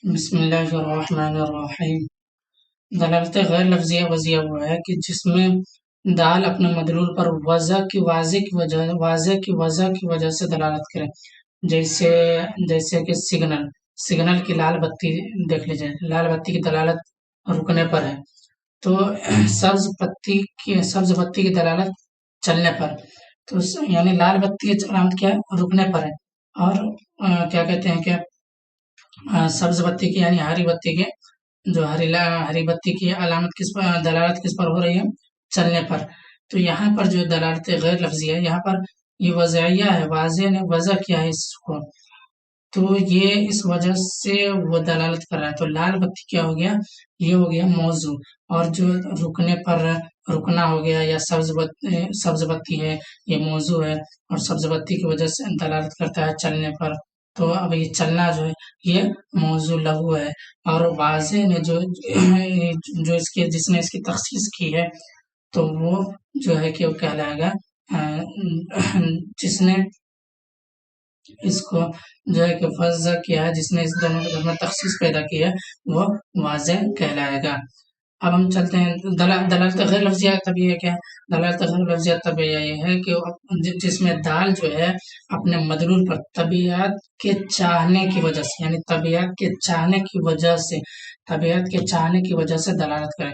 بسم اللہ الرحمن الرحیم۔ دلالت غیر لفظیہ وضعیہ وہ ہے کہ جس میں دال اپنے مدلول پر واضح کی وجہ سے دلالت کرے، جیسے کہ سگنل کی لال بتی دیکھ لیجیے، لال بتی کی دلالت رکنے پر ہے، تو سبز بتی کی دلالت چلنے پر، تو یعنی لال بتی کی علامت کیا ہے؟ رکنے پر ہے، اور کیا کہتے ہیں کہ سبز بتی کی یعنی ہری بتی کے جو ہری بتی کی علامت دلالت کس پر ہو رہی ہے؟ چلنے پر۔ تو یہاں پر جو دلالت غیر لفظی ہے، یہاں پر یہ وضعیہ ہے، واضح نے وضع کیا ہے اس کو، تو یہ اس وجہ سے وہ دلالت کر رہا ہے۔ تو لال بتی کیا ہو گیا؟ یہ ہو گیا موضوع، اور جو رکنے پر رکنا ہو گیا، یا سبز بتی ہے یہ موضوع ہے، اور سبز بتی کی وجہ سے دلالت کرتا ہے چلنے پر، تو اب یہ چلنا جو ہے یہ موضوع لغو ہے، اور واضح نے جس نے اس کی تخصیص کی ہے، تو وہ جو ہے کہ وہ کہلائے گا جس نے اس کو جو ہے کہ وضع کیا ہے، جس نے اس دونوں کے درمیان تخصیص پیدا کی ہے، وہ واضح کہلائے گا۔ اب ہم چلتے ہیں دلالت غیر لفظیہ طبیعہ کیا ہے؟ دلالت غیر لفظیہ طبیعہ یہ ہے کہ جس میں دال جو ہے اپنے مدلول پر طبیعت کے چاہنے کی وجہ سے، یعنی طبیعت کے چاہنے کی وجہ سے دلالت کرے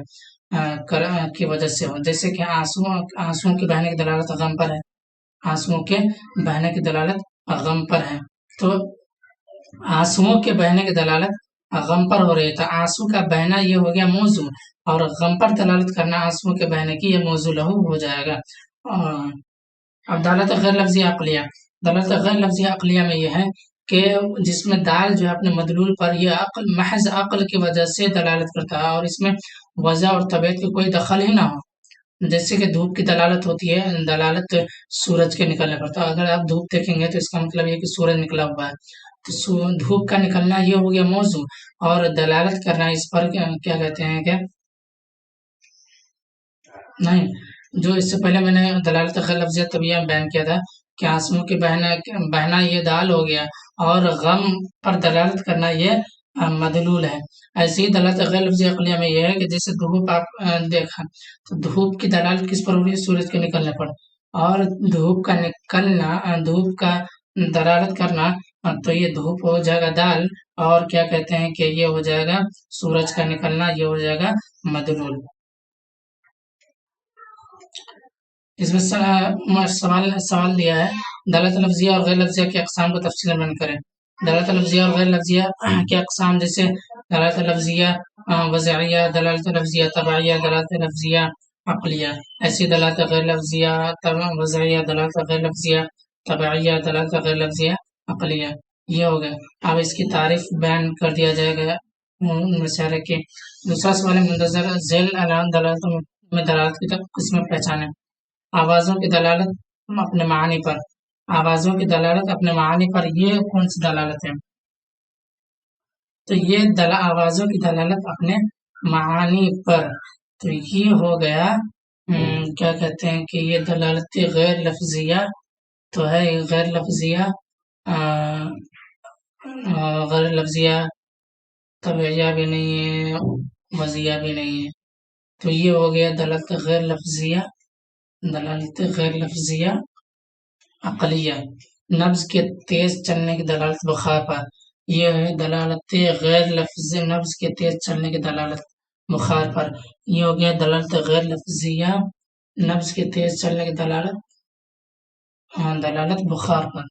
کی وجہ سے ہو، جیسے کہ آنسوؤں کے بہنے کی دلالت غم پر ہے، آنسوؤں کے بہنے کی دلالت غم پر ہے، تو آنسوؤں کے بہنے کی دلالت غم پر ہو رہی ہے، تو آنسو کا بہنا یہ ہو گیا موضوع، اور غم پر دلالت کرنا آنسوؤں کے بہنے کی یہ موضوع لہو ہو جائے گا۔ اب دلالت غیر لفظیہ عقلیہ، دلالت غیر لفظیہ عقلیہ میں یہ ہے کہ جس میں دال جو ہے اپنے مدلول پر یہ محض عقل کی وجہ سے دلالت کرتا ہے، اور اس میں وضع اور طبیعت کی کوئی دخل ہی نہ ہو، جیسے کہ دھوپ کی دلالت ہوتی ہے، دلالت سورج کے نکلنے پر، تو اگر آپ دھوپ دیکھیں گے تو اس کا مطلب یہ کہ سورج نکلا ہوا ہے، تو دھوپ کا نکلنا یہ ہو گیا موضوع، اور دلالت کرنا اس پر کیا کہتے ہیں کہ نہیں، جو اس سے پہلے میں نے دلالت غیر لفظیہ طبیعہ بیان کیا تھا کہ آنسوؤں کے بہنا یہ دال ہو گیا، اور غم پر دلالت کرنا یہ مدلول ہے۔ ایسی ہی دلالت غیر لفظیہ عقلیہ میں یہ ہے کہ جیسے دھوپ آپ دیکھا، تو دھوپ کی دلالت کس پر ہو رہی ہے؟ سورج کے نکلنے پر، اور دھوپ کا نکلنا، دھوپ کا دلالت کرنا، تو یہ دھوپ ہو جائے گا دال، اور کیا کہتے ہیں کہ یہ ہو جائے گا سورج کا نکلنا، یہ ہو جائے گا مدلول۔ اس میں سوال دیا ہے دلالت لفظیہ اور غیر لفظیہ کی اقسام کو تفصیل بیان کریں۔ دلالت لفظیہ اور غیر لفظیہ کی اقسام جیسے دلالت لفظیہ وضعیہ، دلالت لفظیہ تبعیہ، دلالت لفظیہ عقلیہ، ایسی دلالت غیر لفظیہ وضعیہ، دلالت غیر لفظیہ تبعیہ، دلالت غیر لفظیہ عقلیہ، یہ ہو گیا۔ اب اس کی تعریف بیان کر دیا جائے گا مشاعرے کی۔ دوسرا سوال ہے مندرجہ ذیل دلالتوں میں دلالت کی قسمیں پہچانے۔ آوازوں کی دلالت اپنے معنی پر، آوازوں کی دلالت اپنے معنی پر یہ کون سی دلالت ہے؟ تو یہ آوازوں کی دلالت اپنے معانی پر، تو یہ ہو گیا کیا کہتے ہیں کہ یہ دلالت غیر لفظیہ تو ہے، غیر لفظیہ طبعیہ بھی نہیں ہے، وضعیہ بھی نہیں ہے، تو یہ ہو گیا دلالت غیر لفظیہ، دلالت غیر لفظیہ عقلیہ۔ نبض کے تیز چلنے کی دلالت بخار پر، یہ ہے دلالت غیر لفظی، نبض کے تیز چلنے کی دلالت بخار پر، یہ ہو گیا دلالت غیر لفظیہ، نبض کے تیز چلنے کی دلالت بخار پر،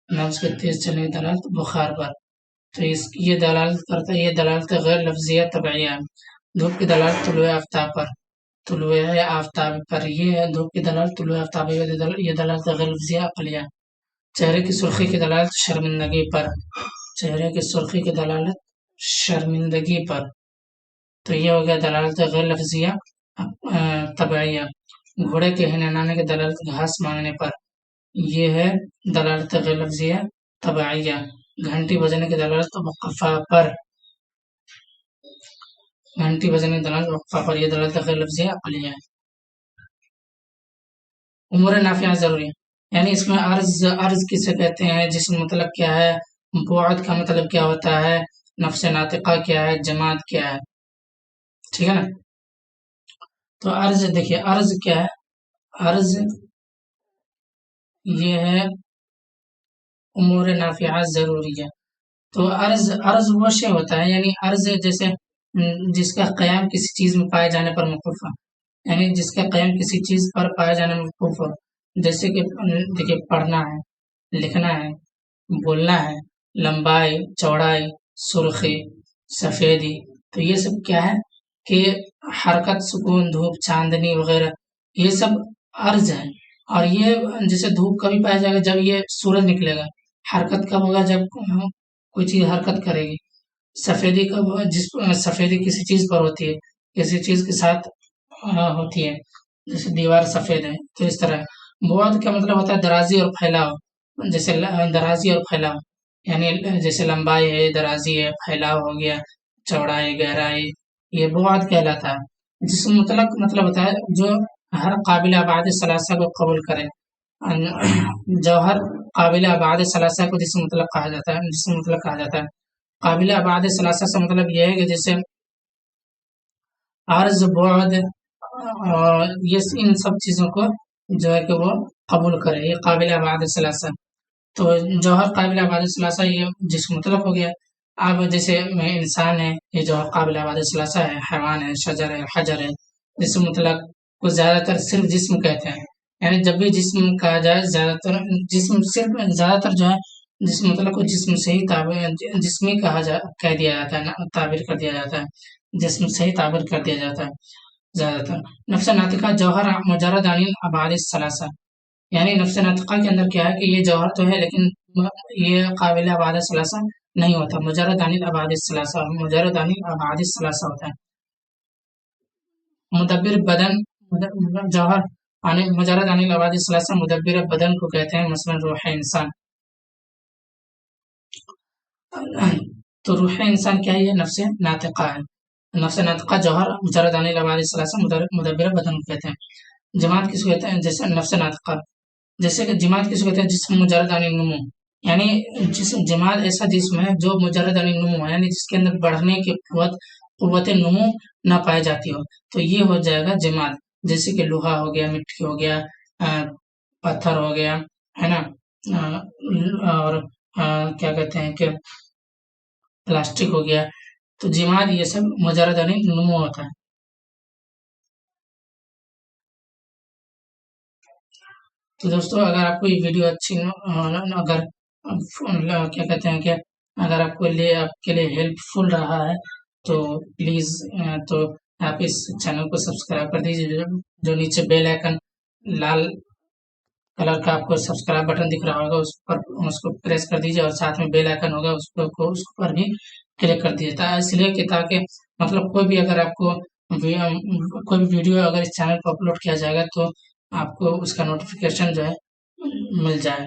نبض کے تیز چلنے کی دلالت بخار پر، تو یہ دلالت کرتا ہے، یہ دلالت غیر لفظیہ طبعیہ۔ دھوپ کی دلالت طلوع آفتاب پر، طلوع آفتاب پر، یہ ہے دھوپ کی دلالت طلوع آفتاب، یہ دلالت غیر لفظیہ عقلیہ۔ چہرے کی سرخی کی دلالت شرمندگی پر، چہرے کی سرخی کی دلالت شرمندگی پر، تو یہ ہو گیا دلالت غیر لفظیہ طبعیہ۔ گھوڑے کے ہنہنانے کی دلالت گھاس مانگنے پر، یہ ہے دلالت غیر لفظیہ طبعیہ۔ گھنٹی بجنے کی دلالت وقفہ پر، گھنٹی بجنے کی دلالت وقفہ پر، یہ دلالت غیر لفظیہ عقلیہ ہے۔ امور نافعہ ضروری، یعنی اس میں عرض کسے کہتے ہیں، جس میں مطلب کیا ہے، بعد کا مطلب کیا ہوتا ہے، نفس ناطقہ کیا ہے، جماد کیا ہے، ٹھیک ہے نا؟ تو عرض دیکھیے، عرض کیا ہے؟ عرض یہ ہے امور نافعہ ضروریہ. تو عرض وہ شے ہوتا ہے، یعنی عرض جیسے جس کا قیام کسی چیز میں پائے جانے پر موقوف ہو، یعنی جس کا قیام کسی چیز پر پائے جانے میں موقوف ہو، جیسے کہ دیکھیے پڑھنا ہے، لکھنا ہے، بولنا ہے، لمبائی، چوڑائی، سرخی، سفیدی. تو یہ سب کیا ہے کہ حرکت، سکون، دھوپ، چاندنی وغیرہ، یہ سب عرض ہے. اور یہ جیسے دھوپ کبھی پایا جائے گا جب یہ سورج نکلے گا، حرکت کب ہوگا جب کوئی چیز حرکت کرے گی. سفیدی کب ہوگا؟ سفیدی کسی چیز پر ہوتی ہے، کسی چیز کے ساتھ ہوتی ہے، جیسے دیوار سفید ہے. تو اس طرح بعد کا مطلب ہوتا ہے درازی اور پھیلاؤ، جیسے درازی اور پھیلاؤ، یعنی جیسے لمبائی ہے، درازی ہے، پھیلاؤ ہو گیا، چوڑائی، گہرائی، یہ بعد کہلاتا ہے. جسم مطلق مطلب ہوتا ہے جو ہر قابل ابعاد ثلاثہ کو قبول کرے. جوہر قابل ابعاد ثلاثہ کو جسم مطلق کہا جاتا ہے، جسم مطلق کہا جاتا ہے. قابل ابعاد ثلاثہ سے مطلب یہ ہے کہ جیسے عرض، بعد، یہ ان سب چیزوں کو جو ہے کہ وہ قبول کرے، یہ قابل ابعاد ثلاثہ. تو جوہر قابل ابعاد ثلاثہ یہ جسم مطلق ہو گیا. اب جیسے انسان ہے، یہ جوہر قابل ابعاد ثلاثہ ہے، حیوان ہے، شجر ہے، حجر ہے. جسم مطلق کو زیادہ تر صرف جسم کہتے ہیں، یعنی جب بھی جسم کہا جائے زیادہ تر جسم، صرف زیادہ تر جو ہے جسم مطلق کو جسم سے ہی جسمی کہہ دیا جاتا ہے، تعبیر کر دیا جاتا ہے، جسم سے ہی تعبیر کر دیا جاتا ہے زیادہ تر. نفس ناطقہ جوہر مجرد عن الابعاد الثلاثہ، یعنی نفس ناطقہ کے اندر کیا ہے کہ یہ جوہر تو ہے لیکن یہ قابل ابعاد ثلاثہ نہیں ہوتا، مجرد عن الابعاد الثلاثہ، مجرد عن الابعاد الثلاثہ ہوتا ہے. مدبر بدن، جوہر مجرد عن الابعاد الثلاثہ مدبر بدن کو کہتے ہیں، مثلا روح انسان. تو روح انسان کیا ہے؟ یہ نفس ناطقہ ہے. نفس ناطقہ جوہر مجرد عن الابعاد الثلاثہ مدبر بدن کو کہتے ہیں. جماعت کس کو کہتے ہیں؟ جیسے نفس ناطقہ، جیسے کہ جماعت کس کو کہتے ہیں؟ جسم مجرد عن النمو، یعنی جسم جماعت ایسا جسم ہے جو مجرد عن النمو ہے، یعنی جس کے اندر بڑھنے کی قوت نمو نہ پائی جاتی ہو، تو یہ ہو جائے گا جماعت. جیسے کہ لوہا ہو گیا، مٹی ہو گیا، پتھر ہو گیا، ہے نا، اور کیا کہتے ہیں کہ پلاسٹک ہو گیا. تو جماعت یہ سب مجرد عن النمو ہوتا ہے. تو دوستوں اگر آپ کو یہ ویڈیو اچھی اگر کیا کہتے ہیں کہ اگر آپ کے لیے ہیلپ فل رہا ہے تو پلیز تو آپ اس چینل کو سبسکرائب کر دیجیے. جو نیچے بیل آئکن لال کلر کا آپ کو سبسکرائب بٹن دکھ رہا ہوگا، اس کو پریس کر دیجیے، اور ساتھ میں بیل آئکن ہوگا اس پر بھی کلک کر دیجیے. اس لیے کہ تاکہ مطلب کوئی بھی اگر آپ کو کوئی بھی ویڈیو اگر اس چینل پر اپلوڈ کیا جائے گا تو آپ کو اس کا نوٹیفیکیشن جو ہے مل جائے.